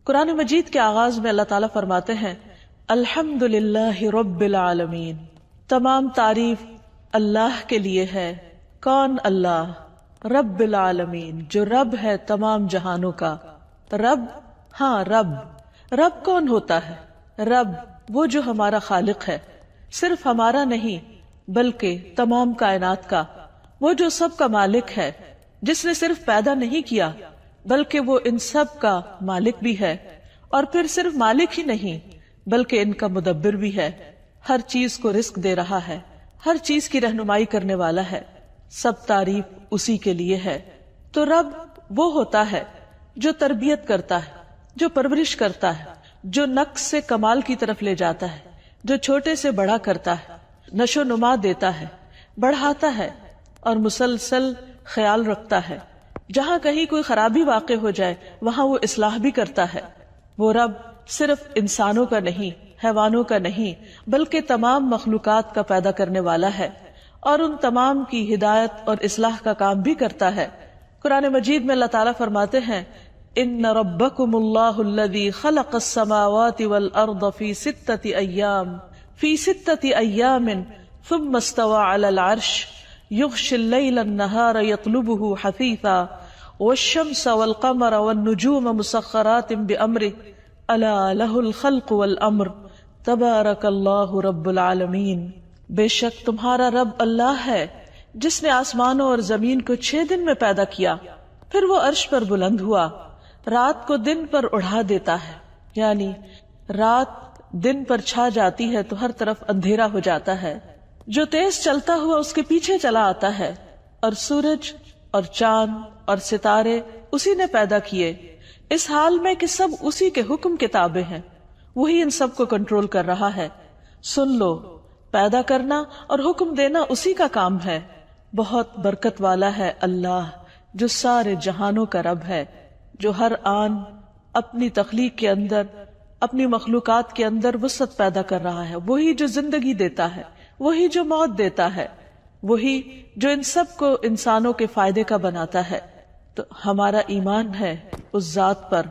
قرآن مجید کے آغاز میں اللہ تعالیٰ فرماتے ہیں الحمدللہ رب العالمین، تمام تعریف اللہ کے لیے ہے۔ کون؟ اللہ، رب العالمین، جو رب ہے تمام جہانوں کا۔ رب، ہاں رب کون ہوتا ہے؟ رب وہ جو ہمارا خالق ہے، صرف ہمارا نہیں بلکہ تمام کائنات کا، وہ جو سب کا مالک ہے، جس نے صرف پیدا نہیں کیا بلکہ وہ ان سب کا مالک بھی ہے، اور پھر صرف مالک ہی نہیں بلکہ ان کا مدبر بھی ہے، ہر چیز کو رزق دے رہا ہے، ہر چیز کی رہنمائی کرنے والا ہے، سب تعریف اسی کے لیے ہے۔ تو رب وہ ہوتا ہے جو تربیت کرتا ہے، جو پرورش کرتا ہے، جو نقص سے کمال کی طرف لے جاتا ہے، جو چھوٹے سے بڑا کرتا ہے، نشو نما دیتا ہے، بڑھاتا ہے اور مسلسل خیال رکھتا ہے۔ جہاں کہیں کوئی خرابی واقع ہو جائے وہاں وہ اصلاح بھی کرتا ہے۔ وہ رب صرف انسانوں کا نہیں، حیوانوں کا نہیں بلکہ تمام مخلوقات کا پیدا کرنے والا ہے، اور ان تمام کی ہدایت اور اصلاح کا کام بھی کرتا ہے۔ قرآن مجید میں اللہ تعالیٰ فرماتے ہیں ان ربکم اللہ الذی خلق السماوات والارض فی ستۃ ایام ثم استوى علی العرش یغشی اللیل النہار یطلبہ حثیثا والشمس والقمر والنجوم مسخرات بأمرہ الا لہ الخلق والامر تبارک اللہ رب العالمین۔ بے شک تمہارا رب اللہ ہے جس نے آسمانوں اور زمین کو 6 دن میں پیدا کیا، پھر وہ عرش پر بلند ہوا، رات کو دن پر اڑا دیتا ہے، یعنی رات دن پر چھا جاتی ہے تو ہر طرف اندھیرا ہو جاتا ہے، جو تیز چلتا ہوا اس کے پیچھے چلا آتا ہے، اور سورج اور چاند اور ستارے اسی نے پیدا کیے، اس حال میں کہ سب اسی کے حکم کے تابع ہیں، وہی ان سب کو کنٹرول کر رہا ہے۔ سن لو، پیدا کرنا اور حکم دینا اسی کا کام ہے، بہت برکت والا ہے اللہ جو سارے جہانوں کا رب ہے، جو ہر آن اپنی تخلیق کے اندر، اپنی مخلوقات کے اندر وسعت پیدا کر رہا ہے، وہی جو زندگی دیتا ہے، وہی جو موت دیتا ہے، وہی جو ان سب کو انسانوں کے فائدے کا بناتا ہے۔ تو ہمارا ایمان ہے اس ذات پر،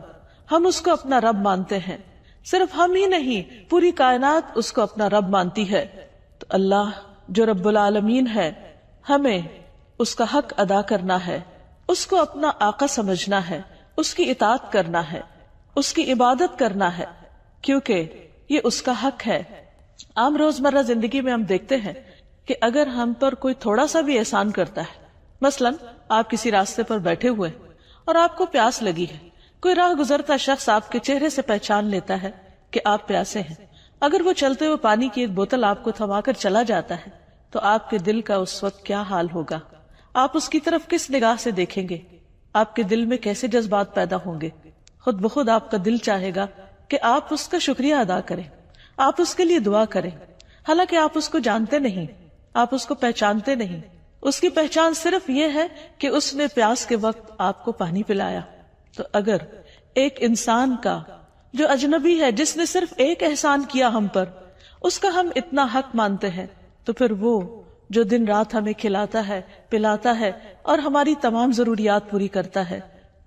ہم اس کو اپنا رب مانتے ہیں، صرف ہم ہی نہیں پوری کائنات اس کو اپنا رب مانتی ہے۔ تو اللہ جو رب العالمین ہے، ہمیں اس کا حق ادا کرنا ہے، اس کو اپنا آقا سمجھنا ہے، اس کی اطاعت کرنا ہے، اس کی عبادت کرنا ہے، کیونکہ یہ اس کا حق ہے۔ عام روزمرہ زندگی میں ہم دیکھتے ہیں کہ اگر ہم پر کوئی تھوڑا سا بھی احسان کرتا ہے، مثلا آپ کسی راستے پر بیٹھے ہوئے اور آپ کو پیاس لگی ہے، کوئی راہ گزرتا شخص آپ کے چہرے سے پہچان لیتا ہے کہ آپ پیاسے ہیں، اگر وہ چلتے ہوئے پانی کی ایک بوتل آپ کو تھما کر چلا جاتا ہے تو آپ کے دل کا اس وقت کیا حال ہوگا؟ آپ اس کی طرف کس نگاہ سے دیکھیں گے؟ آپ کے دل میں کیسے جذبات پیدا ہوں گے؟ خود بخود آپ کا دل چاہے گا کہ آپ اس کا شکریہ ادا کریں، آپ اس کے لیے دعا کریں، حالانکہ آپ اس کو جانتے نہیں، آپ اس کو پہچانتے نہیں، اس کی پہچان صرف یہ ہے کہ اس نے پیاس کے وقت آپ کو پانی پلایا۔ تو اگر ایک انسان کا جو اجنبی ہے، جس نے صرف ایک احسان کیا ہم پر، اس کا ہم اتنا حق مانتے ہیں، تو پھر وہ جو دن رات ہمیں کھلاتا ہے، پلاتا ہے اور ہماری تمام ضروریات پوری کرتا ہے،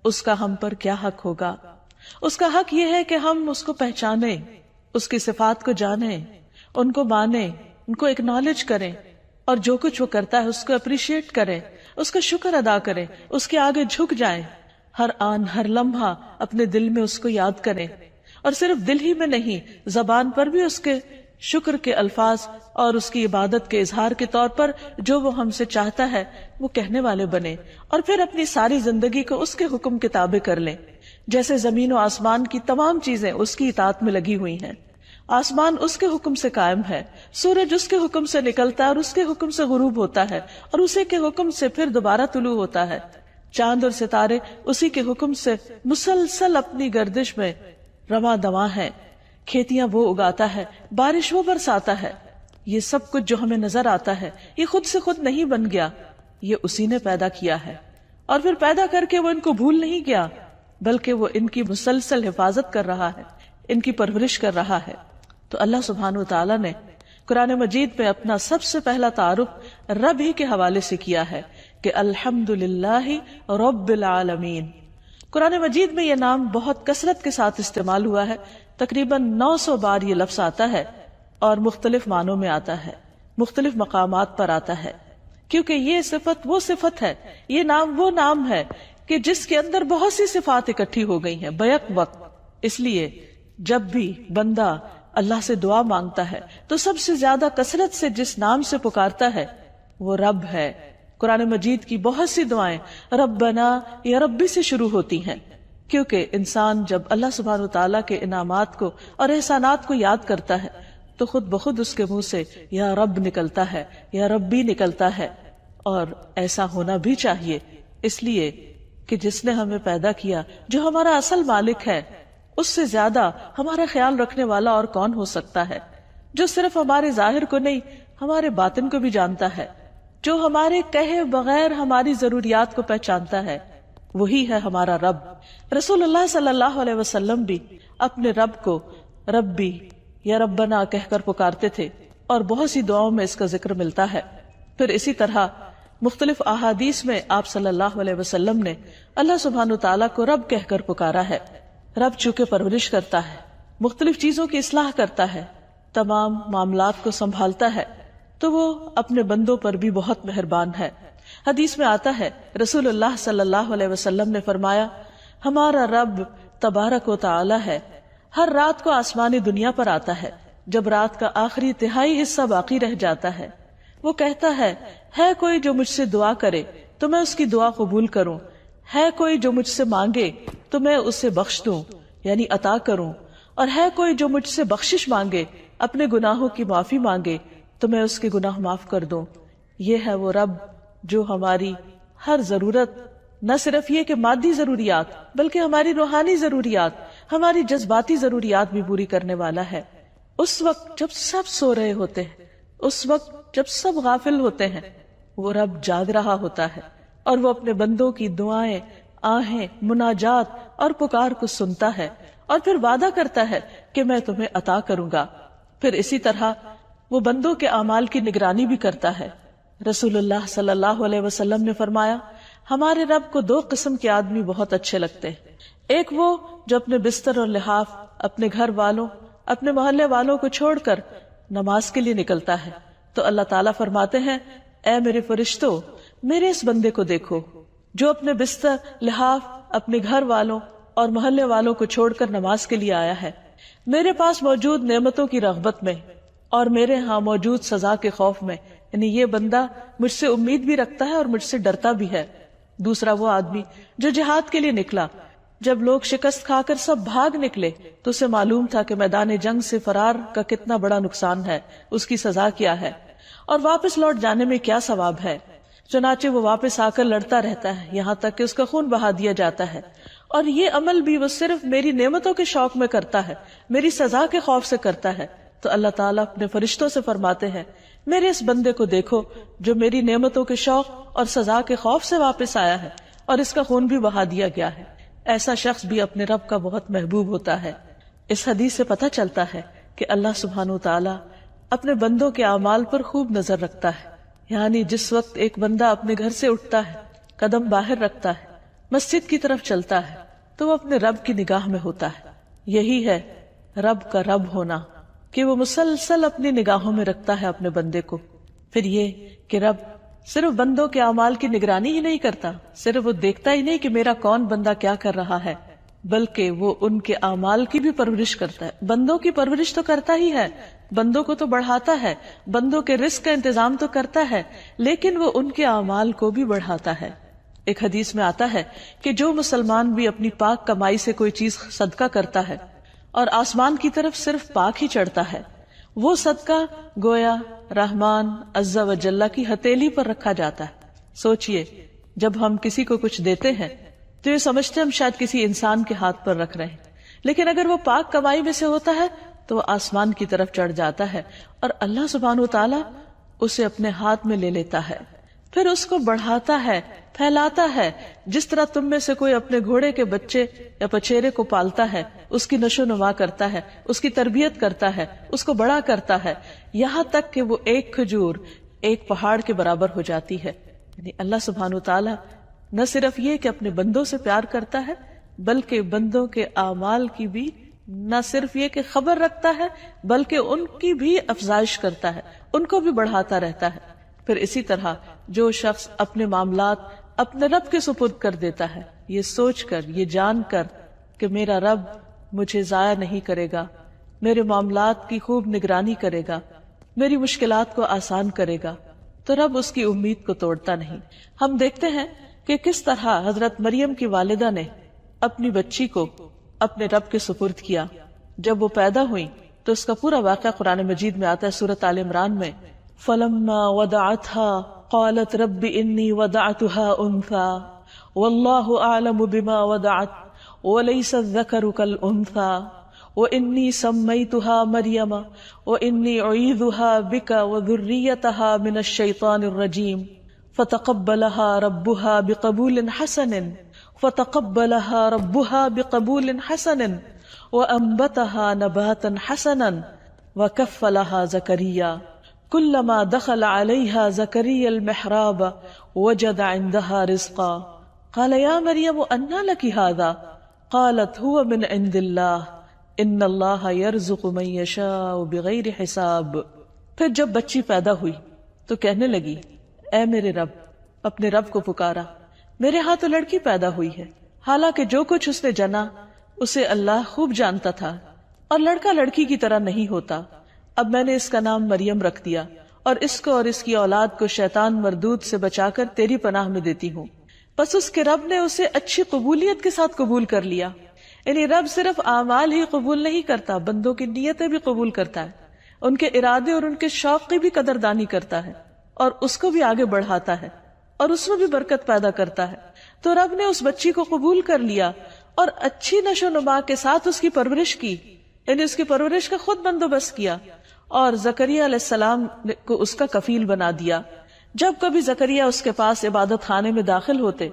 اس کا ہم پر کیا حق ہوگا؟ اس کا حق یہ ہے کہ ہم اس کو پہچانیں، اس کی صفات کو جانیں، ان کو مانیں، ان کو اکنالج کریں، اور جو کچھ وہ کرتا ہے اس کو اپریشیٹ کریں، اس کا شکر ادا کریں، اس کے آگے جھک جائیں، ہر آن ہر لمحہ اپنے دل میں اس کو یاد کریں، اور صرف دل ہی میں نہیں، زبان پر بھی اس کے شکر کے الفاظ اور اس کی عبادت کے اظہار کے طور پر جو وہ ہم سے چاہتا ہے وہ کہنے والے بنے، اور پھر اپنی ساری زندگی کو اس کے حکم کے تابع کر لیں۔ جیسے زمین و آسمان کی تمام چیزیں اس کی اطاعت میں لگی ہوئی ہیں، آسمان اس کے حکم سے قائم ہے، سورج اس کے حکم سے نکلتا ہے اور اس کے حکم سے غروب ہوتا ہے، اور اسی کے حکم سے پھر دوبارہ طلوع ہوتا ہے، چاند اور ستارے اسی کے حکم سے مسلسل اپنی گردش میں رواں دواں ہیں، کھیتیاں وہ اگاتا ہے، بارش وہ برساتا ہے، یہ سب کچھ جو ہمیں نظر آتا ہے یہ خود سے خود نہیں بن گیا، یہ اسی نے پیدا کیا ہے، اور پھر پیدا کر کے وہ ان کو بھول نہیں گیا بلکہ وہ ان کی مسلسل حفاظت کر رہا ہے، ان کی پرورش کر رہا ہے۔ تو اللہ سبحانہ وتعالی نے قرآن مجید میں اپنا سب سے پہلا تعارف رب ہی کے حوالے سے کیا ہے کہ الحمدللہ رب العالمین، قرآن مجید میں یہ نام بہت کثرت کے ساتھ استعمال ہوا ہے، تقریباً 900 بار یہ لفظ آتا ہے اور مختلف معنوں میں آتا ہے، مختلف مقامات پر آتا ہے، کیونکہ یہ صفت وہ صفت ہے، یہ نام وہ نام ہے کہ جس کے اندر بہت سی صفات اکٹھی ہو گئی ہیں بیک وقت. اس لیے جب بھی بندہ اللہ سے دعا مانگتا ہے تو سب سے زیادہ کثرت سے جس نام سے پکارتا ہے وہ رب ہے. قرآن مجید کی بہت سی دعائیں ربنا یا ربی سے شروع ہوتی ہیں، کیونکہ انسان جب اللہ سبحانہ وتعالیٰ کے انعامات کو اور احسانات کو یاد کرتا ہے تو خود بخود اس کے منہ سے یا رب نکلتا ہے، یا ربی نکلتا ہے. اور ایسا ہونا بھی چاہیے، اس لیے کہ جس نے ہمیں پیدا کیا، جو ہمارا اصل مالک ہے، اس سے زیادہ ہمارا خیال رکھنے والا اور کون ہو سکتا ہے، جو صرف ہمارے ظاہر کو نہیں ہمارے باطن کو بھی جانتا ہے، جو ہمارے کہے بغیر ہماری ضروریات کو پہچانتا ہے، وہی ہے ہمارا رب. رسول اللہ صلی اللہ علیہ وسلم بھی اپنے رب کو ربی یا ربنا کہہ کر پکارتے تھے، اور بہت سی دعاؤں میں اس کا ذکر ملتا ہے. پھر اسی طرح مختلف احادیث میں آپ صلی اللہ علیہ وسلم نے اللہ سبحانہ تعالیٰ کو رب کہہ کر پکارا ہے. رب چونکہ پرورش کرتا ہے، مختلف چیزوں کی اصلاح کرتا ہے، تمام معاملات کو سنبھالتا ہے، تو وہ اپنے بندوں پر بھی بہت مہربان ہے. حدیث میں آتا ہے رسول اللہ صلی اللہ علیہ وسلم نے فرمایا، ہمارا رب تبارک و تعالی ہے، ہر رات کو آسمانی دنیا پر آتا ہے. جب رات کا آخری تہائی حصہ باقی رہ جاتا ہے وہ کہتا ہے کوئی جو مجھ سے دعا کرے تو میں اس کی دعا قبول کروں، ہے کوئی جو مجھ سے مانگے تو میں اسے بخش دوں یعنی عطا کروں، اور ہے کوئی جو مجھ سے بخشش مانگے، اپنے گناہوں کی معافی مانگے تو میں اس کے گناہ معاف کر دوں. یہ ہے وہ رب جو ہماری ہر ضرورت، نہ صرف یہ کہ مادی ضروریات بلکہ ہماری روحانی ضروریات، ہماری جذباتی ضروریات بھی پوری کرنے والا ہے. اس وقت جب سب سو رہے ہوتے ہیں، اس وقت جب سب غافل ہوتے ہیں، وہ رب جاگ رہا ہوتا ہے اور وہ اپنے بندوں کی دعائیں، آہیں، مناجات اور پکار کو سنتا ہے اور پھر وعدہ کرتا ہے کہ میں تمہیں عطا کروں گا. پھر اسی طرح وہ بندوں کے اعمال کی نگرانی بھی کرتا ہے. رسول اللہ صلی اللہ علیہ وسلم نے فرمایا، ہمارے رب کو 2 قسم کے آدمی بہت اچھے لگتے ہیں. ایک وہ جو اپنے بستر اور لحاف، اپنے گھر والوں، اپنے محلے والوں کو چھوڑ کر نماز کے لیے نکلتا ہے تو اللہ تعالیٰ فرماتے ہیں، اے میرے فرشتوں، میرے اس بندے کو دیکھو جو اپنے بستر، لحاف، اپنے گھر والوں اور محلے والوں کو چھوڑ کر نماز کے لیے آیا ہے، میرے پاس موجود نعمتوں کی رغبت میں اور میرے ہاں موجود سزا کے خوف میں. یعنی یہ بندہ مجھ سے امید بھی رکھتا ہے اور مجھ سے ڈرتا بھی ہے. دوسرا وہ آدمی جو جہاد کے لیے نکلا، جب لوگ شکست کھا کر سب بھاگ نکلے تو اسے معلوم تھا کہ میدان جنگ سے فرار کا کتنا بڑا نقصان ہے، اس کی سزا کیا ہے اور واپس لوٹ جانے میں کیا ثواب ہے. چنانچہ وہ واپس آ کر لڑتا رہتا ہے یہاں تک کہ اس کا خون بہا دیا جاتا ہے، اور یہ عمل بھی وہ صرف میری نعمتوں کے شوق میں کرتا ہے، میری سزا کے خوف سے کرتا ہے. تو اللہ تعالیٰ اپنے فرشتوں سے فرماتے ہیں، میرے اس بندے کو دیکھو جو میری نعمتوں کے شوق اور سزا کے خوف سے واپس آیا ہے اور اس کا خون بھی بہا دیا گیا ہے. ایسا شخص بھی اپنے رب کا بہت محبوب ہوتا ہے. اس حدیث سے پتہ چلتا ہے کہ اللہ سبحانہ وتعالی اپنے بندوں کے اعمال پر خوب نظر رکھتا ہے. یعنی جس وقت ایک بندہ اپنے گھر سے اٹھتا ہے، قدم باہر رکھتا ہے، مسجد کی طرف چلتا ہے تو وہ اپنے رب کی نگاہ میں ہوتا ہے. یہی ہے رب کا رب ہونا، کہ وہ مسلسل اپنی نگاہوں میں رکھتا ہے اپنے بندے کو. پھر یہ کہ رب صرف بندوں کے اعمال کی نگرانی ہی نہیں کرتا، صرف وہ دیکھتا ہی نہیں کہ میرا کون بندہ کیا کر رہا ہے، بلکہ وہ ان کے اعمال کی بھی پرورش کرتا ہے. بندوں کی پرورش تو کرتا ہی ہے، بندوں کو تو بڑھاتا ہے، بندوں کے رزق کا انتظام تو کرتا ہے، لیکن وہ ان کے اعمال کو بھی بڑھاتا ہے. ایک حدیث میں آتا ہے کہ جو مسلمان بھی اپنی پاک کمائی سے کوئی چیز صدقہ کرتا ہے اور آسمان کی طرف صرف پاک ہی چڑھتا ہے، وہ صدقہ گویا رحمان عز و جل کی ہتھیلی پر رکھا جاتا ہے. سوچئے جب ہم کسی کو کچھ دیتے ہیں تو یہ سمجھتے ہم شاید کسی انسان کے ہاتھ پر رکھ رہے ہیں، لیکن اگر وہ پاک کمائی میں سے ہوتا ہے تو وہ آسمان کی طرف چڑھ جاتا ہے اور اللہ سبحانہ وتعالی اسے اپنے ہاتھ میں لے لیتا ہے، پھر اس کو بڑھاتا ہے، پھیلاتا ہے. جس طرح تم میں سے کوئی اپنے گھوڑے کے بچے یا پچیرے کو پالتا ہے، اس کی نشو نما کرتا ہے، اس کی تربیت کرتا ہے، اس کو بڑا کرتا ہے، یہاں تک کہ وہ ایک کھجور ایک پہاڑ کے برابر ہو جاتی ہے. یعنی اللہ سبحانہ وتعالی نہ صرف یہ کہ اپنے بندوں سے پیار کرتا ہے بلکہ بندوں کے اعمال کی بھی نہ صرف یہ کہ خبر رکھتا ہے بلکہ ان کی بھی افزائش کرتا ہے، ان کو بھی بڑھاتا رہتا ہے۔ پھر اسی طرح جو شخص اپنے معاملات اپنے رب کے سپرد کر دیتا ہے، یہ سوچ کر، یہ جان کر کہ میرا رب مجھے ضائع نہیں کرے گا، میرے معاملات کی خوب نگرانی کرے گا، میری مشکلات کو آسان کرے گا، تو رب اس کی امید کو توڑتا نہیں۔ ہم دیکھتے ہیں کہ کس طرح حضرت مریم کی والدہ نے اپنی بچی کو اپنے رب کے سپرد کیا۔ جب وہ پیدا ہوئی تو اس کا پورا واقعہ قرآن مجید میں آتا ہے، سورۃ آل عمران میں، فَلَمَّا وَضَعَتْهَا قَالَتْ رَبِّ إِنِّي وَضَعْتُهَا أُنثَىٰ وَاللَّهُ أَعْلَمُ بِمَا وَضَعَتْ وَلَيْسَ الذَّكَرُ كَالْأُنثَىٰ وَإِنِّي سَمَّيْتُهَا مَرْيَمَ وَإِنِّي أُعِيذُهَا بِكَ وَذُرِّيَّتَهَا مِنَ الشَّيْطَانِ الرَّجِيمِ فَتَقَبَّلَهَا رَبُّهَا بِقَبُولٍ حَسَنٍ وَأَنبَتَهَا نَبَاتًا حَسَنًا وَكَفَّلَهَا زَكَرِيَّا كُلَّمَا دَخَلَ عَلَيْهَا زَكَرِيَّا الْمِحْرَابَ وَجَدَ عِندَهَا رِزْقًا قَالَ يَا مَرْيَمُ أَنَّىٰ لَكِ هَٰذَا قالت هو من عند اللہ ان اللہ یرزق من یشاء بغیر حساب۔ پھر جب بچی پیدا ہوئی تو کہنے لگی، اے میرے رب، اپنے رب کو پکارا، میرے ہاں تو لڑکی پیدا ہوئی ہے، حالانکہ جو کچھ اس نے جنا اسے اللہ خوب جانتا تھا، اور لڑکا لڑکی کی طرح نہیں ہوتا۔ اب میں نے اس کا نام مریم رکھ دیا، اور اس کو اور اس کی اولاد کو شیطان مردود سے بچا کر تیری پناہ میں دیتی ہوں۔ بس اس کے رب نے اسے اچھی قبولیت کے ساتھ قبول کر لیا۔ یعنی رب صرف اعمال ہی قبول نہیں کرتا، بندوں کی نیتیں بھی قبول کرتا ہے، ان کے ارادے اور ان کے شوق کی بھی قدردانی کرتا ہے، اور اس کو بھی آگے بڑھاتا ہے، اور اس میں بھی برکت پیدا کرتا ہے۔ تو رب نے اس بچی کو قبول کر لیا اور اچھی نشو نما کے ساتھ اس کی پرورش کی، یعنی اس کی پرورش کا خود بندوبست کیا، اور زکریا علیہ السلام کو اس کا کفیل بنا دیا۔ جب کبھی زکریا اس کے پاس عبادت خانے میں داخل ہوتے،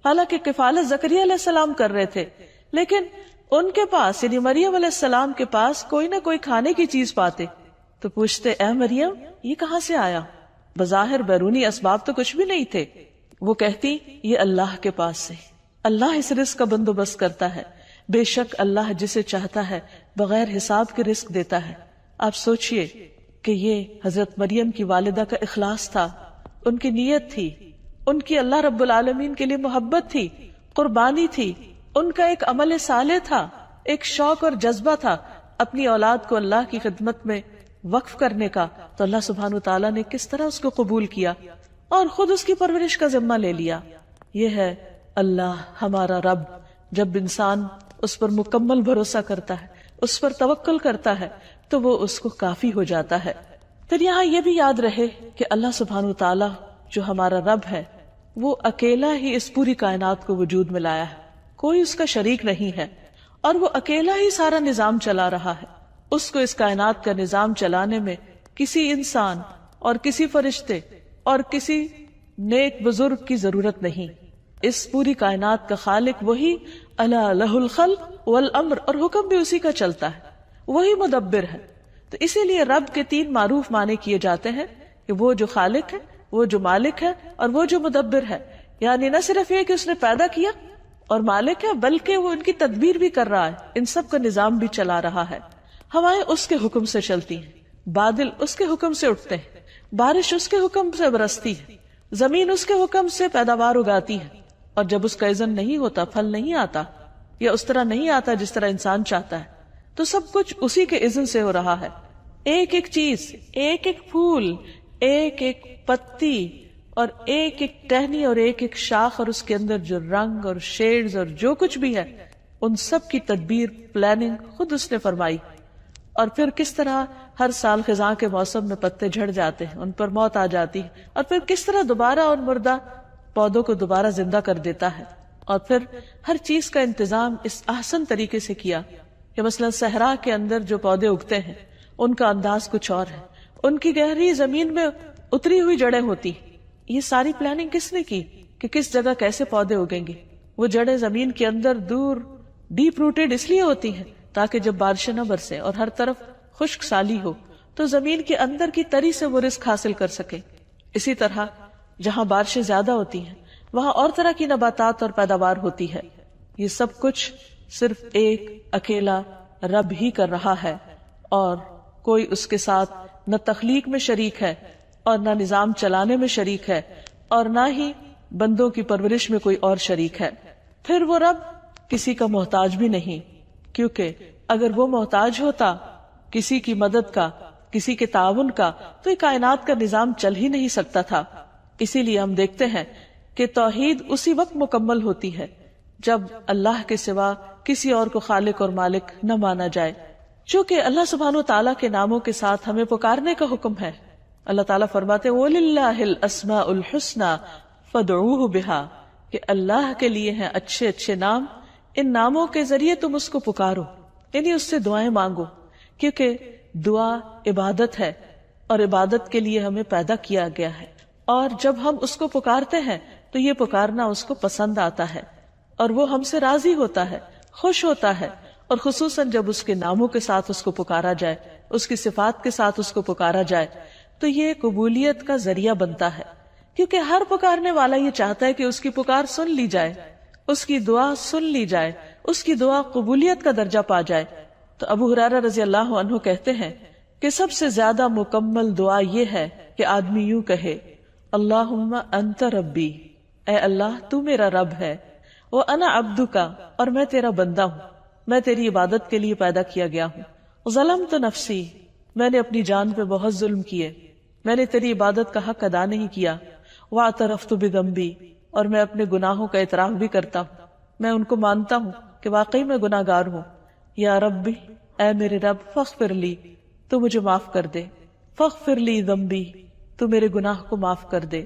حالانکہ کفالت زکریا علیہ السلام کر رہے تھے، لیکن ان کے پاس یعنی مریم علیہ السلام کے پاس کوئی نہ کوئی کھانے کی چیز پاتے تو پوچھتے، اے مریم یہ کہاں سے آیا؟ بظاہر بیرونی اسباب تو کچھ بھی نہیں تھے۔ وہ کہتی، یہ اللہ کے پاس سے، اللہ اس رزق کا بندوبست کرتا ہے، بے شک اللہ جسے چاہتا ہے بغیر حساب کے رزق دیتا ہے۔ آپ سوچئے کہ یہ حضرت مریم کی والدہ کا اخلاص تھا، ان کی نیت تھی، ان کی اللہ رب العالمین کے لیے محبت تھی، قربانی تھی، ان کا ایک عمل صالح تھا، ایک شوق اور جذبہ تھا اپنی اولاد کو اللہ کی خدمت میں وقف کرنے کا۔ تو اللہ سبحانہ وتعالیٰ نے کس طرح اس کو قبول کیا اور خود اس کی پرورش کا ذمہ لے لیا۔ یہ ہے اللہ ہمارا رب۔ جب انسان اس پر مکمل بھروسہ کرتا ہے، اس پر توکل کرتا ہے، تو وہ اس کو کافی ہو جاتا ہے۔ پھر یہاں یہ بھی یاد رہے کہ اللہ سبحانہ وتعالیٰ جو ہمارا رب ہے، وہ اکیلا ہی اس پوری کائنات کو وجود میں لایا ہے، کوئی اس کا شریک نہیں ہے، اور وہ اکیلا ہی سارا نظام چلا رہا ہے۔ اس کو اس کائنات کا نظام چلانے میں کسی انسان اور کسی فرشتے اور کسی نیک بزرگ کی ضرورت نہیں۔ اس پوری کائنات کا خالق وہی، الا لہ الخلق والامر، اور حکم بھی اسی کا چلتا ہے، وہی مدبر ہے۔ تو اسی لیے رب کے 3 معروف معنی کیے جاتے ہیں کہ وہ جو خالق ہے، وہ جو مالک ہے، اور وہ جو مدبر ہے۔ یعنی نہ صرف یہ کہ اس نے پیدا کیا اور مالک ہے، بلکہ وہ ان کی تدبیر بھی کر رہا ہے، ان سب کا نظام بھی چلا رہا ہے۔ ہوائیں اس کے حکم سے چلتی ہیں، بادل اس کے حکم سے اٹھتے ہیں، بارش اس کے حکم سے برستی ہے، زمین اس کے حکم سے پیداوار اگاتی ہے، اور جب اس کا اذن نہیں ہوتا، پھل نہیں آتا، یا اس طرح نہیں آتا جس طرح انسان چاہتا ہے، تو سب کچھ اسی کے اذن سے ہو رہا ہے۔ ایک ایک چیز، ایک ایک پھول، ایک ایک پتی، اور ایک ایک ٹہنی، اور ایک ایک شاخ، اور اس کے اندر جو رنگ اور شیڈز اور جو کچھ بھی ہے، ان سب کی تدبیر، پلاننگ خود اس نے فرمائی۔ اور پھر کس طرح ہر سال خزاں کے موسم میں پتے جھڑ جاتے ہیں، ان پر موت آ جاتی ہے، اور پھر کس طرح دوبارہ ان مردہ پودوں کو دوبارہ زندہ کر دیتا ہے، اور پھر ہر چیز کا انتظام اس احسن طریقے سے کیا کہ مثلا صحرا کے اندر جو پودے اگتے ہیں ان کا انداز کچھ اور ہے، ان کی گہری زمین میں اتری ہوئی جڑیں ہوتی۔ یہ ساری پلاننگ کس نے کی کہ کس جگہ کیسے پودے اگیں گے؟ وہ جڑیں زمین کے اندر دور ڈیپ روٹیڈ اس لیے ہوتی ہیں تاکہ جب بارشیں نہ برسیں اور ہر طرف خشک سالی ہو تو زمین کے اندر کی تری سے وہ رزق حاصل کر سکے۔ اسی طرح جہاں بارشیں زیادہ ہوتی ہیں وہاں اور طرح کی نباتات اور پیداوار ہوتی ہے۔ یہ سب کچھ صرف ایک اکیلا رب ہی کر رہا ہے، اور کوئی اس کے ساتھ نہ تخلیق میں شریک ہے اور نہ نظام چلانے میں شریک ہے، اور نہ ہی بندوں کی پرورش میں کوئی اور شریک ہے۔ پھر وہ رب کسی کا محتاج بھی نہیں، کیونکہ اگر وہ محتاج ہوتا کسی کی مدد کا، کسی کے تعاون کا، تو یہ کائنات کا نظام چل ہی نہیں سکتا تھا۔ اسی لیے ہم دیکھتے ہیں کہ توحید اسی وقت مکمل ہوتی ہے جب اللہ کے سوا کسی اور کو خالق اور مالک نہ مانا جائے، چونکہ اللہ سبحانہ و تعالیٰ کے ناموں کے ساتھ ہمیں پکارنے کا حکم ہے۔ اللہ تعالیٰ فرماتے وَلِلَّهِ الْأَسْمَاءُ الْحُسْنَى فَادْعُوهُ بِهَا، کہ اللہ کے لیے ہیں اچھے اچھے نام، ان ناموں کے ذریعے تم اس کو پکارو، یعنی اس سے دعائیں مانگو، کیونکہ دعا عبادت ہے اور عبادت کے لیے ہمیں پیدا کیا گیا ہے، اور جب ہم اس کو پکارتے ہیں تو یہ پکارنا اس کو پسند آتا ہے اور وہ ہم سے راضی ہوتا ہے، خوش ہوتا ہے، اور خصوصاً جب اس کے ناموں کے ساتھ اس کو پکارا جائے، اس کی صفات کے ساتھ اس کو پکارا جائے تو یہ قبولیت کا ذریعہ بنتا ہے، کیونکہ ہر پکارنے والا یہ چاہتا ہے کہ اس کی پکار سن لی جائے، اس کی دعا سن لی جائے، اس کی دعا قبولیت کا درجہ پا جائے۔ تو ابو ہریرہ رضی اللہ عنہ کہتے ہیں کہ سب سے زیادہ مکمل دعا یہ ہے کہ آدمی یوں کہے اللہم انت ربی، اے اللہ تو میرا رب ہے، وَأَنَا عَبْدُكَ، اور میں تیرا بندہ ہوں، میں تیری عبادت کے لیے پیدا کیا گیا ہوں، ظلمت نفسی، میں نے اپنی جان پہ بہت ظلم کیے، میں نے تیری عبادت کا حق ادا نہیں کیا، وَاعْتَرَفْتُ بِذَنْبِي، اور میں اپنے گناہوں کا اعتراف بھی کرتا ہوں، میں ان کو مانتا ہوں کہ واقعی میں گناہ گار ہوں، یا ربی، اے میرے رب، فاغفر لی، تو مجھے معاف کر دے، فاغفر لی ذنبی، تو میرے گناہ کو معاف کر دے،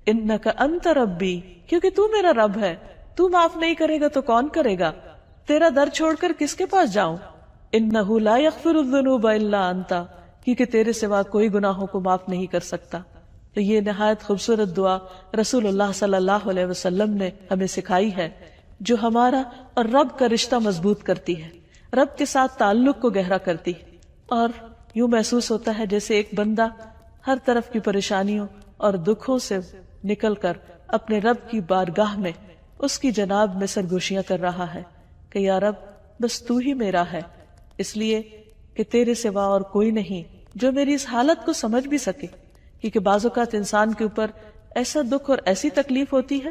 انک انت ربی، کیونکہ تو میرا رب ہے، تو معاف نہیں کرے گا تو کون کرے گا، تیرا در چھوڑ کر کس کے پاس جاؤں، انہ لا یغفر الذنوب الا انت، کیونکہ تیرے سوا کوئی گناہوں کو معاف نہیں کر سکتا۔ تو یہ نہایت خوبصورت دعا رسول اللہ صلی اللہ علیہ وسلم نے ہمیں سکھائی ہے، جو ہمارا اور رب کا رشتہ مضبوط کرتی ہے، رب کے ساتھ تعلق کو گہرا کرتی ہے، اور یوں محسوس ہوتا ہے جیسے ایک بندہ ہر طرف کی پریشانیوں اور دکھوں سے نکل کر اپنے رب کی بارگاہ میں اس کی جناب میں سرگوشیاں کر رہا ہے کہ یا رب بس تو ہی میرا ہے، اس لیے کہ تیرے سوا اور کوئی نہیں جو میری اس حالت کو سمجھ بھی سکے، کیونکہ بعض اوقات انسان کے اوپر ایسا دکھ اور ایسی تکلیف ہوتی ہے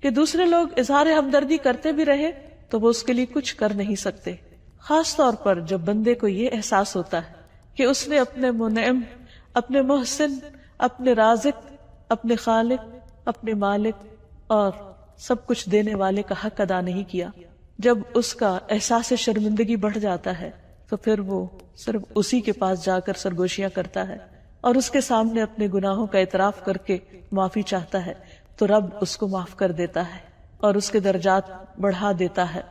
کہ دوسرے لوگ اظہار ہمدردی کرتے بھی رہے تو وہ اس کے لیے کچھ کر نہیں سکتے، خاص طور پر جب بندے کو یہ احساس ہوتا ہے کہ اس نے اپنے منعم، اپنے محسن، اپنے رازق، اپنے خالق، اپنے مالک اور سب کچھ دینے والے کا حق ادا نہیں کیا۔ جب اس کا احساس شرمندگی بڑھ جاتا ہے تو پھر وہ صرف اسی کے پاس جا کر سرگوشیاں کرتا ہے اور اس کے سامنے اپنے گناہوں کا اعتراف کر کے معافی چاہتا ہے، تو رب اس کو معاف کر دیتا ہے اور اس کے درجات بڑھا دیتا ہے۔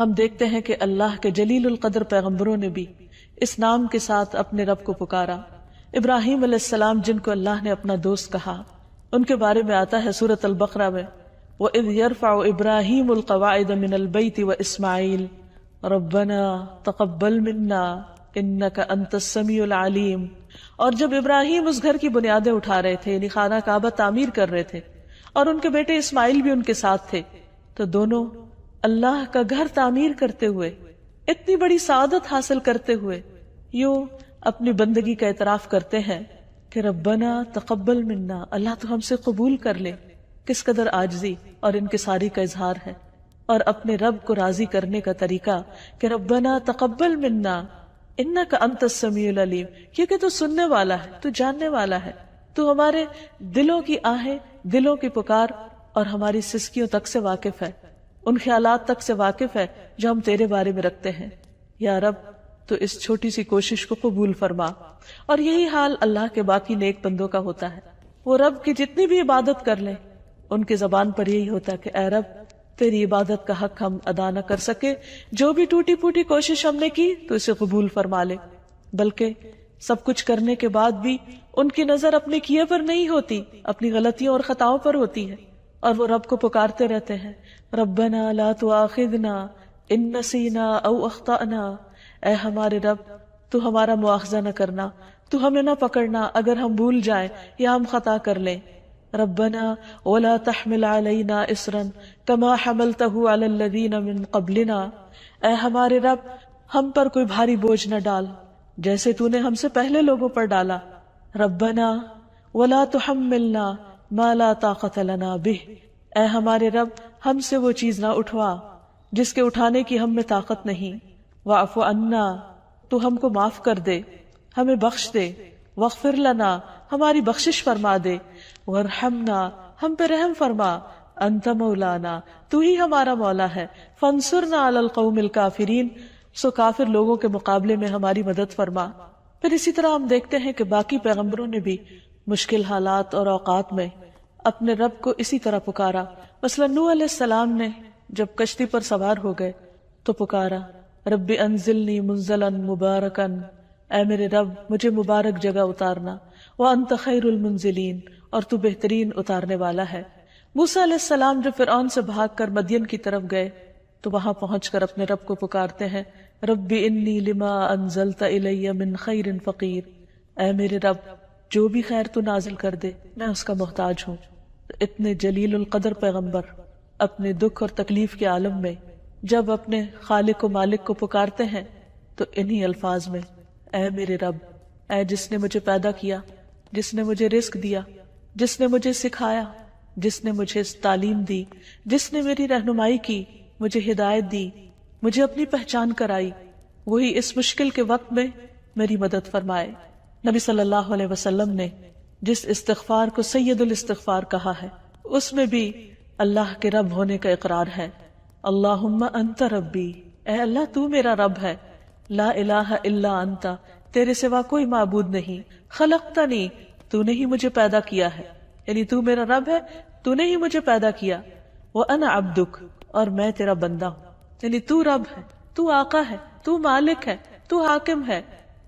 ہم دیکھتے ہیں کہ اللہ کے جلیل القدر پیغمبروں نے بھی اس نام کے ساتھ اپنے رب کو پکارا۔ ابراہیم علیہ السلام، جن کو اللہ نے اپنا دوست کہا، ان کے بارے میں آتا ہے سورۃ البقرہ میں وَإِذْ يَرْفَعُ إِبْرَاهِيمُ الْقَوَاعِدَ مِنَ الْبَيْتِ وَإِسْمَاعِيلُ رَبَّنَا تَقَبَّلْ مِنَّا إِنَّكَ أَنْتَ السَّمِيعُ الْعَلِيمُ، اور جب ابراہیم اس گھر کی بنیادیں اٹھا رہے تھے، یعنی خانہ کعبہ تعمیر کر رہے تھے، اور ان کے بیٹے اسماعیل بھی ان کے ساتھ تھے، تو دونوں اللہ کا گھر تعمیر کرتے ہوئے، اتنی بڑی سعادت حاصل کرتے ہوئے یوں اپنی بندگی کا اعتراف کرتے ہیں کہ ربنا تقبل منا، اللہ تو ہم سے قبول کر لے۔ کس قدر عاجزی اور انکساری کا اظہار ہے، اور اپنے رب کو راضی کرنے کا طریقہ کہ ربنا تقبل منا انک انت السمیع العلیم، کیونکہ تو سننے والا ہے، تو جاننے والا ہے، تو ہمارے دلوں کی آہیں، دلوں کی پکار اور ہماری سسکیوں تک سے واقف ہے، ان خیالات تک سے واقف ہے جو ہم تیرے بارے میں رکھتے ہیں۔ یا رب تو اس چھوٹی سی کوشش کو قبول فرما۔ اور یہی حال اللہ کے باقی نیک بندوں کا ہوتا ہے، وہ رب کی جتنی بھی عبادت کر لیں ان کی زبان پر یہی ہوتا ہے کہ اے رب تیری عبادت کا حق ہم ادا نہ کر سکے، جو بھی ٹوٹی پھوٹی کوشش ہم نے کی تو اسے قبول فرما لے۔ بلکہ سب کچھ کرنے کے بعد بھی ان کی نظر اپنے کیے پر نہیں ہوتی، اپنی غلطیوں اور خطاؤں پر ہوتی ہے، اور وہ رب کو پکارتے رہتے ہیں ربنا لا تؤاخذنا ان نسینا او اخطأنا، اے ہمارے رب تو ہمارا مواخذہ نہ کرنا، تو ہمیں نہ پکڑنا اگر ہم بھول جائیں یا ہم خطا کر لیں۔ ربنا ولا تحمل علينا اصرا كما حملته على الذين من قبلنا، اے ہمارے رب ہم پر کوئی بھاری بوجھ نہ ڈال جیسے تو نے ہم سے پہلے لوگوں پر ڈالا. ربنا ولا تحملنا ما لا طاقت لنا به، اے ہمارے رب ہم سے وہ چیز نہ اٹھوا جس کے اٹھانے کی ہم میں طاقت نہیں. واعف عنا، تو ہم کو معاف کر دے، ہمیں بخش دے. واغفر لنا، ہماری بخشش فرما دے. وارحمنا، ہم پہ رحم فرما. انت مولانا، تو ہی ہمارا مولا ہے. فانصرنا علی القوم الکافرین، سو کافر لوگوں کے مقابلے میں ہماری مدد فرما. پھر اسی طرح ہم دیکھتے ہیں کہ باقی پیغمبروں نے بھی مشکل حالات اور اوقات میں اپنے رب کو اسی طرح پکارا. مثلا نوح علیہ السلام نے جب کشتی پر سوار ہو گئے تو پکارا رب انزلنی منزلا مبارکا، اے میرے رب مجھے مبارک جگہ اتارنا. وانت خیر المنزلین، اور تو بہترین اتارنے والا ہے. موسیٰ علیہ السلام جب فرعون سے بھاگ کر مدین کی طرف گئے تو وہاں پہنچ کر اپنے رب کو پکارتے ہیں رب انی لما انزلت الی من خیر فقیر، اے میرے رب جو بھی خیر تو نازل کر دے میں اس کا محتاج ہوں. اتنے جلیل القدر پیغمبر اپنے دکھ اور تکلیف کے عالم میں جب اپنے خالق و مالک کو پکارتے ہیں تو انہی الفاظ میں اے میرے رب، اے جس نے مجھے پیدا کیا، جس نے مجھے رزق دیا، جس نے مجھے سکھایا، جس نے مجھے تعلیم دی، جس نے میری رہنمائی کی، مجھے ہدایت دی، مجھے اپنی پہچان کرائی، وہی اس مشکل کے وقت میں میری مدد فرمائے. نبی صلی اللہ علیہ وسلم نے جس استغفار کو سید الاستغفار کہا ہے اس میں بھی اللہ کے رب ہونے کا اقرار ہے. اللہم انت ربی، اے اللہ تو میرا رب ہے. لا الہ الا انت، تیرے سوا کوئی معبود نہیں. خلقتنی، تو نے ہی مجھے پیدا کیا ہے، یعنی تو میرا رب ہے، تو نے ہی مجھے پیدا کیا. وانا عبدک، اور میں تیرا بندہ ہوں، یعنی تو رب ہے، تو آقا ہے، تو مالک ہے، تو حاکم ہے،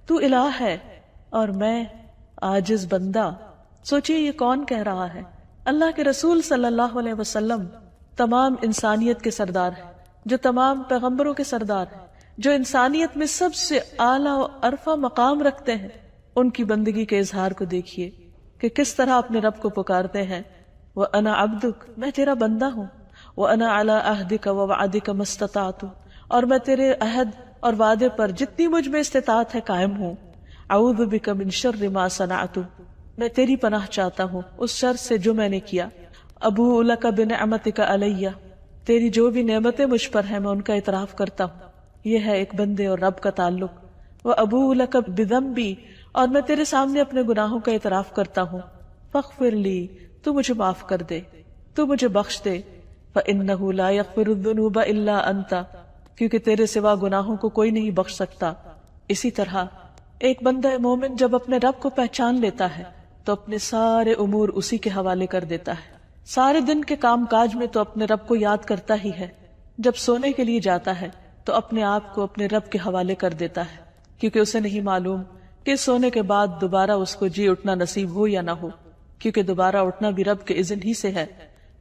تو الہ ہے، اور میں عاجز بندہ. سوچئے یہ کون کہہ رہا ہے؟ اللہ کے رسول صلی اللہ علیہ وسلم تمام انسانیت کے سردار ہیں، جو تمام پیغمبروں کے سردار ہیں، جو انسانیت میں سب سے اعلیٰ و عرفہ مقام رکھتے ہیں. ان کی بندگی کے اظہار کو دیکھیے کہ کس طرح اپنے رب کو پکارتے ہیں. وَأَنَا عَبْدُكَ، میں تیرا بندہ ہوں. وَأَنَا عَلَىٰ عَهْدِكَ وَوَعْدِكَ مَا اسْتَطَعْتُ، اور میں تیرے عہد اور وعدے پر جتنی مجھ میں استطاعت ہے قائم ہوں. اعوذ بک من شر ما صنعت، میں تیری پناہ چاہتا ہوں اس شر سے جو میں نے کیا. ابوء لک بنعمتک علی، تیری جو بھی نعمتیں مجھ پر ہیں میں ان کا اعتراف کرتا ہوں. یہ ہے ایک بندے اور رب کا تعلق. وابوء لک بذنبی، اور میں تیرے سامنے اپنے گناہوں کا اعتراف کرتا ہوں. فاغفر لی، تو مجھے معاف کر دے، تو مجھے بخش دے. فانہ لا یغفر الذنوب الا انت، کیونکہ تیرے سوا گناہوں کو کوئی نہیں بخش سکتا. اسی طرح ایک بندہ مومن جب اپنے رب کو پہچان لیتا ہے تو اپنے سارے امور اسی کے حوالے کر دیتا ہے. سارے دن کے کام کاج میں تو اپنے رب کو یاد کرتا ہی ہے. جب سونے کے لیے جاتا ہے تو اپنے آپ کو اپنے رب کے حوالے کر دیتا ہے، کیونکہ اسے نہیں معلوم کہ سونے کے بعد دوبارہ اس کو جی اٹھنا نصیب ہو یا نہ ہو، کیونکہ دوبارہ اٹھنا بھی رب کے اذن ہی سے ہے.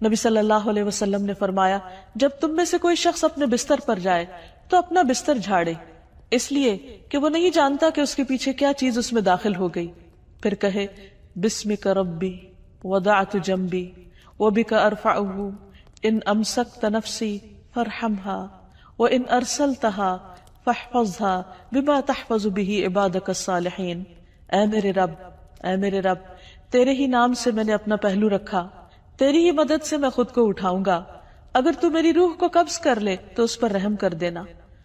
نبی صلی اللہ علیہ وسلم نے فرمایا جب تم میں سے کوئی شخص اپنے بستر پر جائے تو اپنا بستر جھاڑے، اس لیے کہ وہ نہیں جانتا کہ اس کے پیچھے کیا چیز اس میں داخل ہو گئی. پھر کہے بسمک ربی وضعت جنبی وبک ارفعہ ان امسکت نفسی فارحمها وان ارسلتها فاحفظها بما تحفظ به عبادک الصالحین. اے میرے رب، اے میرے رب، تیرے ہی نام سے میں نے اپنا پہلو رکھا، تیری ہی مدد سے میں خود کو اٹھاؤں گا. اگر تو میری روح کو قبض کر لے تو اس پر رحم کر دینا،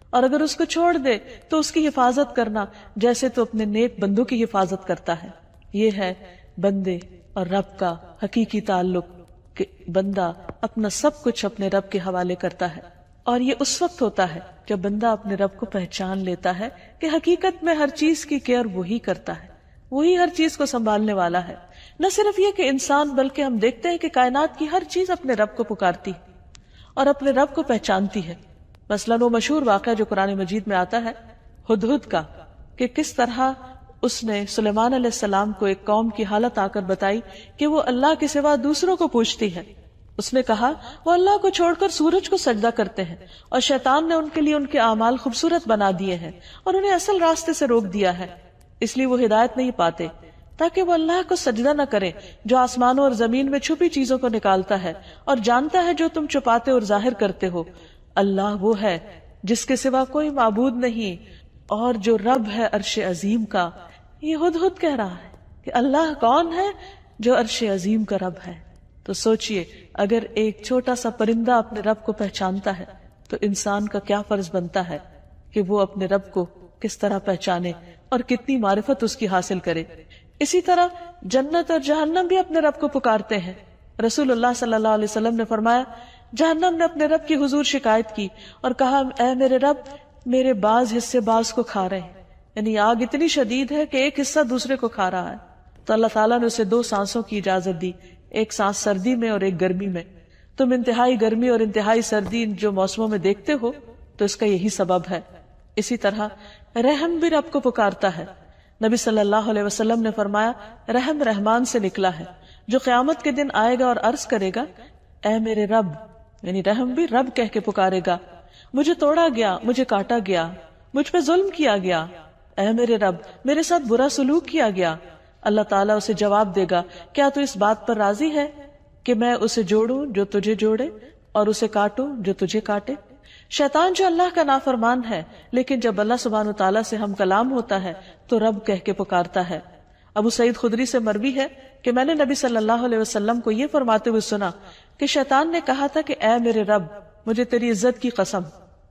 اور اگر اس کو چھوڑ دے تو اس کی حفاظت کرنا جیسے تو اپنے نیک بندوں کی حفاظت کرتا ہے. یہ ہے بندے اور رب کا حقیقی تعلق کہ بندہ اپنا سب کچھ اپنے رب کے حوالے کرتا ہے. اور یہ اس وقت ہوتا ہے جب بندہ اپنے رب کو پہچان لیتا ہے کہ حقیقت میں ہر چیز کی کیئر وہی کرتا ہے، وہی ہر چیز کو سنبھالنے والا ہے. نہ صرف یہ کہ انسان بلکہ ہم دیکھتے ہیں کہ کائنات کی ہر چیز اپنے رب کو پکارتی اور اپنے رب کو پہچانتی ہے. مثلاً وہ مشہور واقعہ جو قرآن مجید میں آتا ہے ہدہد کا، کہ کس طرح اس نے سلیمان علیہ السلام کو ایک قوم کی حالت آ کر بتائی کہ وہ اللہ کے سوا دوسروں کو پوجتی ہے. اس نے کہا وہ اللہ کو چھوڑ کر سورج کو سجدہ کرتے ہیں، اور شیطان نے ان کے لیے ان کے اعمال خوبصورت بنا دیے ہیں اور انہیں اصل راستے سے روک دیا ہے، اس لیے وہ ہدایت نہیں پاتے. تاکہ وہ اللہ کو سجدہ نہ کرے جو آسمانوں اور زمین میں چھپی چیزوں کو نکالتا ہے اور جانتا ہے جو تم چھپاتے اور ظاہر کرتے ہو۔ اللہ وہ ہے جس کے سوا کوئی معبود نہیں اور جو رب ہے عرش عظیم کا۔ یہ ہدہد کہہ رہا ہے کہ اللہ کون ہے جو عرش عظیم کا رب ہے۔ تو سوچئے اگر ایک چھوٹا سا پرندہ اپنے رب کو پہچانتا ہے تو انسان کا کیا فرض بنتا ہے کہ وہ اپنے رب کو کس طرح پہچانے اور کتنی معرفت اس کی حاصل کرے۔ اسی طرح جنت اور جہنم بھی اپنے رب کو پکارتے ہیں۔ رسول اللہ صلی اللہ علیہ وسلم نے فرمایا، جہنم نے اپنے رب کی حضور شکایت کی اور کہا، اے میرے رب، میرے بعض حصے بعض کو کھا رہے ہیں، یعنی آگ اتنی شدید ہے کہ ایک حصہ دوسرے کو کھا رہا ہے۔ تو اللہ تعالیٰ نے اسے 2 سانسوں کی اجازت دی، ایک سانس سردی میں اور ایک گرمی میں۔ تم انتہائی گرمی اور انتہائی سردی جو موسموں میں دیکھتے ہو تو اس کا یہی سبب ہے۔ اسی طرح رحم بھی رب کو پکارتا ہے۔ نبی صلی اللہ علیہ وسلم نے فرمایا، رحم رحمان سے نکلا ہے جو قیامت کے دن آئے گا اور عرض کرے گا، اے میرے رب، یعنی رحم بھی رب کہہ کے پکارے گا، مجھے توڑا گیا، مجھے کاٹا گیا، مجھ پہ ظلم کیا گیا، اے میرے رب، میرے ساتھ برا سلوک کیا گیا۔ اللہ تعالیٰ اسے جواب دے گا، کیا تو اس بات پر راضی ہے کہ میں اسے جوڑوں جو تجھے جوڑے اور اسے کاٹوں جو تجھے کاٹے؟ شیطان جو اللہ کا نافرمان ہے لیکن جب اللہ سبحانہ وتعالیٰ سے ہم کلام ہوتا ہے تو رب کہہ کے پکارتا ہے۔ ابو سعید خدری سے مروی ہے کہ میں نے نبی صلی اللہ علیہ وسلم کو یہ فرماتے ہوئے سنا کہ شیطان نے کہا تھا کہ اے میرے رب، مجھے تیری عزت کی قسم،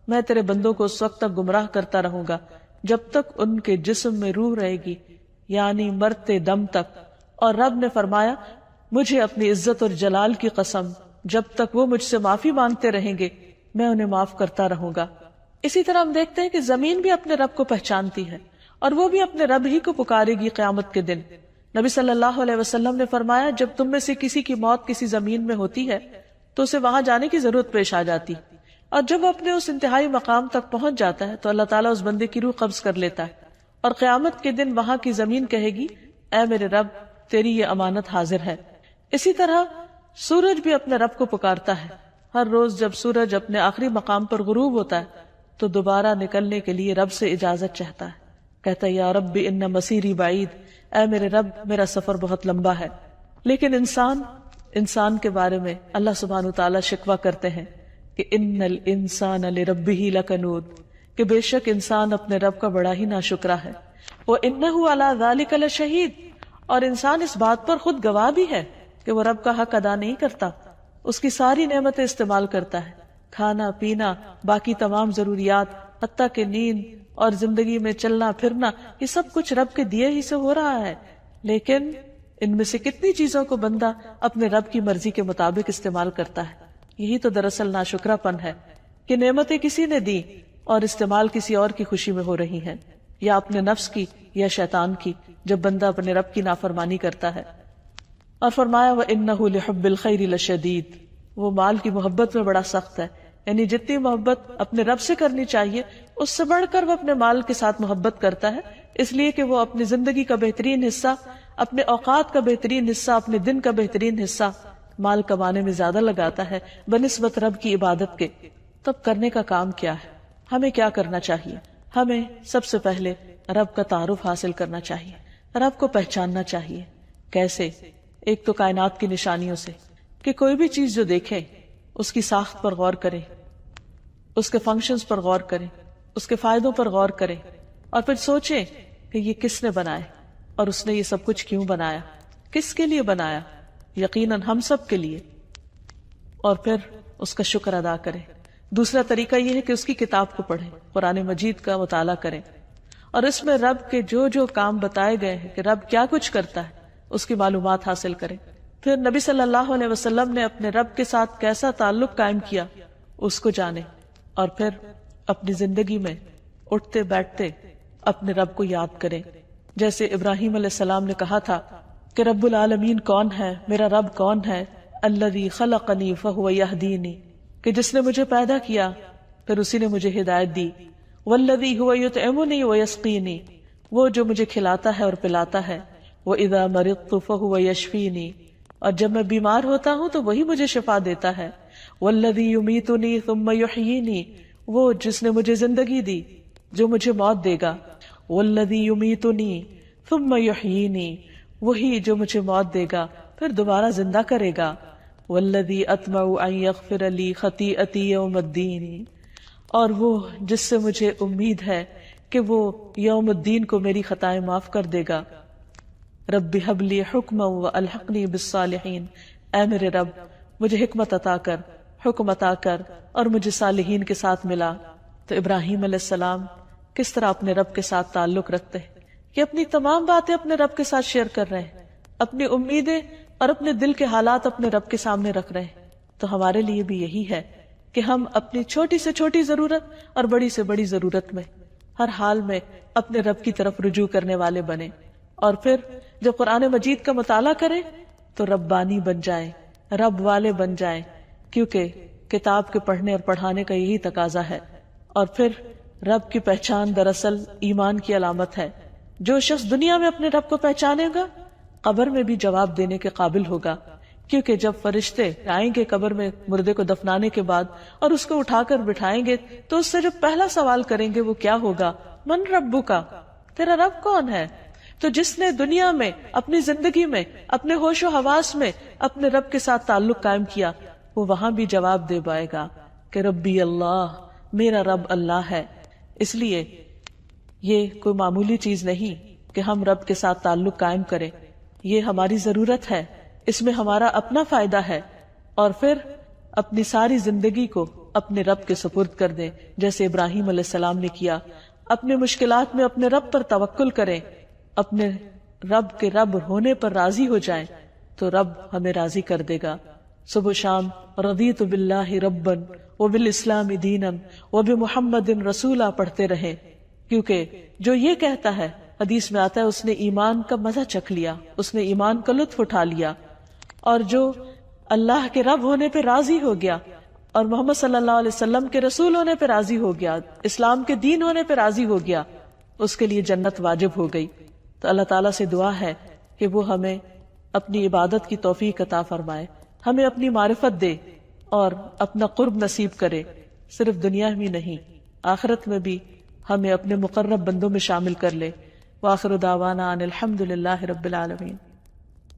میں تیرے بندوں کو اس وقت تک گمراہ کرتا رہوں گا جب تک ان کے جسم میں روح رہے گی، یعنی مرتے دم تک۔ اور رب نے فرمایا، مجھے اپنی عزت اور جلال کی قسم، جب تک وہ مجھ سے معافی مانگتے رہیں گے میں انہیں معاف کرتا رہوں گا۔ اسی طرح ہم دیکھتے ہیں کہ زمین بھی اپنے رب کو پہچانتی ہے اور وہ بھی اپنے رب ہی کو پکارے گی قیامت کے دن۔ نبی صلی اللہ علیہ وسلم نے فرمایا، جب تم میں سے کسی کی موت کسی زمین میں ہوتی ہے تو اسے وہاں جانے کی ضرورت پیش آ جاتی، اور جب وہ اپنے اس انتہائی مقام تک پہنچ جاتا ہے تو اللہ تعالیٰ اس بندے کی روح قبض کر لیتا ہے، اور قیامت کے دن وہاں کی زمین کہے گی، اے میرے رب، تیری یہ امانت حاضر ہے۔ اسی طرح سورج بھی اپنے رب کو پکارتا ہے۔ ہر روز جب سورج اپنے آخری مقام پر غروب ہوتا ہے تو دوبارہ نکلنے کے لیے رب سے اجازت چاہتا ہے، کہتا ہے، یا رب ان مسیری بعید، اے میرے رب، میرا سفر بہت لمبا ہے۔ لیکن انسان کے بارے میں اللہ سبحانہ تعالیٰ شکوہ کرتے ہیں کہ ان الانسان لربہ لکنود، کہ بے شک انسان اپنے رب کا بڑا ہی ناشکرا ہے۔ وَإِنَّهُ عَلَى ذَلِكَ لَشَهِيدٌ، اور انسان اس بات پر خود گواہ بھی ہے کہ وہ رب کا حق ادا نہیں کرتا، اس کی ساری نعمتیں استعمال کرتا ہے، کھانا پینا، باقی تمام ضروریات، حتیٰ کہ نیند اور زندگی میں چلنا پھرنا، یہ سب کچھ رب کے دیے ہی سے ہو رہا ہے۔ لیکن ان میں سے کتنی چیزوں کو بندہ اپنے رب کی مرضی کے مطابق استعمال کرتا ہے؟ یہی تو دراصل ناشکرا پن ہے کہ نعمتیں کسی نے دی اور استعمال کسی اور کی خوشی میں ہو رہی ہیں، یا اپنے نفس کی یا شیطان کی، جب بندہ اپنے رب کی نافرمانی کرتا ہے۔ اور فرمایا، وَإِنَّهُ لِحُبِّ الْخَيْرِ لَشَدِيدٌ، وہ مال کی محبت میں بڑا سخت ہے، یعنی جتنی محبت اپنے رب سے کرنی چاہیے اس سے بڑھ کر وہ اپنے مال کے ساتھ محبت کرتا ہے، اس لیے کہ وہ اپنی زندگی کا بہترین حصہ، اپنے اوقات کا بہترین حصہ، اپنے دن کا بہترین حصہ مال کمانے میں زیادہ لگاتا ہے بنسبت رب کی عبادت کے۔ تب کرنے کا کام کیا ہے؟ ہمیں کیا کرنا چاہیے؟ ہمیں سب سے پہلے رب کا تعارف حاصل کرنا چاہیے، رب کو پہچاننا چاہیے۔ کیسے؟ ایک تو کائنات کی نشانیوں سے، کہ کوئی بھی چیز جو دیکھیں اس کی ساخت پر غور کریں، اس کے فنکشنز پر غور کریں، اس کے فائدوں پر غور کریں، اور پھر سوچیں کہ یہ کس نے بنایا اور اس نے یہ سب کچھ کیوں بنایا، کس کے لیے بنایا؟ یقیناً ہم سب کے لیے، اور پھر اس کا شکر ادا کریں۔ دوسرا طریقہ یہ ہے کہ اس کی کتاب کو پڑھیں، قرآن مجید کا مطالعہ کریں، اور اس میں رب کے جو جو کام بتائے گئے ہیں کہ رب کیا کچھ کرتا ہے اس کی معلومات حاصل کریں۔ پھر نبی صلی اللہ علیہ وسلم نے اپنے رب کے ساتھ کیسا تعلق قائم کیا اس کو جانیں، اور پھر اپنی زندگی میں اٹھتے بیٹھتے اپنے رب کو یاد کریں۔ جیسے ابراہیم علیہ السلام نے کہا تھا کہ رب العالمین کون ہے، میرا رب کون ہے؟ الذی خلقنی فہو یہدینی، کہ جس نے مجھے پیدا کیا پھر اسی نے مجھے ہدایت دی۔ والذی هو یطعمنی ویسقینی، وہ جو مجھے کھلاتا ہے اور پلاتا ہے۔ وَإِذَا مَرِضْتُ فَهُوَ يَشْفِينِي، اور جب میں بیمار ہوتا ہوں تو وہی مجھے شفا دیتا ہے۔ وَالَّذِي يُمِيتُنِي ثُمَّ يُحْيِينِي، وہ جس نے مجھے زندگی دی جو مجھے موت دے گا۔ وَالَّذِي يُمِيتُنِي ثُمَّ يُحْيِينِي وہی جو مجھے موت دے گا پھر دوبارہ زندہ کرے گا. والذی اطمع ان یغفر لی خطیئتی یوم الدین، اور وہ جس سے مجھے امید ہے کہ وہ یوم الدین کو میری خطائیں معاف کر دے گا. رب ہب لی حکما والحقنی بالصالحین، اے میرے رب مجھے حکمت عطا کر، حکم عطا کر اور مجھے صالحین کے ساتھ ملا. تو ابراہیم علیہ السلام کس طرح اپنے رب کے ساتھ تعلق رکھتے ہیں کہ اپنی تمام باتیں اپنے رب کے ساتھ شیئر کر رہے ہیں، اپنی امیدیں اور اپنے دل کے حالات اپنے رب کے سامنے رکھ رہے ہیں. تو ہمارے لیے بھی یہی ہے کہ ہم اپنی چھوٹی سے چھوٹی ضرورت اور بڑی سے بڑی ضرورت میں ہر حال میں اپنے رب کی طرف رجوع کرنے والے بنیں، اور پھر جب قرآن مجید کا مطالعہ کریں تو ربانی بن جائیں، رب والے بن جائیں، کیونکہ کتاب کے پڑھنے اور پڑھانے کا یہی تقاضا ہے. اور پھر رب کی پہچان دراصل ایمان کی علامت ہے. جو شخص دنیا میں اپنے رب کو پہچانے گا قبر میں بھی جواب دینے کے قابل ہوگا، کیونکہ جب فرشتے آئیں گے قبر میں مردے کو دفنانے کے بعد اور اس کو اٹھا کر بٹھائیں گے تو اس سے جو پہلا سوال کریں گے وہ کیا ہوگا؟ من ربک، تیرا رب کون ہے؟ تو جس نے دنیا میں اپنی زندگی میں اپنے ہوش و حواس میں اپنے رب کے ساتھ تعلق قائم کیا وہ وہاں بھی جواب دے پائے گا کہ ربی اللہ، میرا رب اللہ ہے. اس لیے یہ کوئی معمولی چیز نہیں کہ ہم رب کے ساتھ تعلق قائم کریں، یہ ہماری ضرورت ہے، اس میں ہمارا اپنا فائدہ ہے. اور پھر اپنی ساری زندگی کو اپنے رب کے سپرد کر دیں جیسے ابراہیم علیہ السلام نے کیا. اپنے مشکلات میں اپنے رب پر توکل کریں، اپنے رب کے رب ہونے پر راضی ہو جائیں تو رب ہمیں راضی کر دے گا. صبح شام رضیت باللہ ربا وبالاسلام دینا وبمحمد رسولا پڑھتے رہیں، کیونکہ جو یہ کہتا ہے، حدیث میں آتا ہے، اس نے ایمان کا مزہ چکھ لیا، اس نے ایمان کا لطف اٹھا لیا. اور جو اللہ کے رب ہونے پہ راضی ہو گیا اور محمد صلی اللہ علیہ وسلم کے رسول ہونے پہ راضی ہو گیا، اسلام کے دین ہونے پہ راضی ہو گیا، اس کے لیے جنت واجب ہو گئی. تو اللہ تعالیٰ سے دعا ہے کہ وہ ہمیں اپنی عبادت کی توفیق عطا فرمائے، ہمیں اپنی معرفت دے اور اپنا قرب نصیب کرے، صرف دنیا میں نہیں آخرت میں بھی ہمیں اپنے مقرب بندوں میں شامل کر لے. وآخر دعوانا ان الحمد للہ رب العالمین.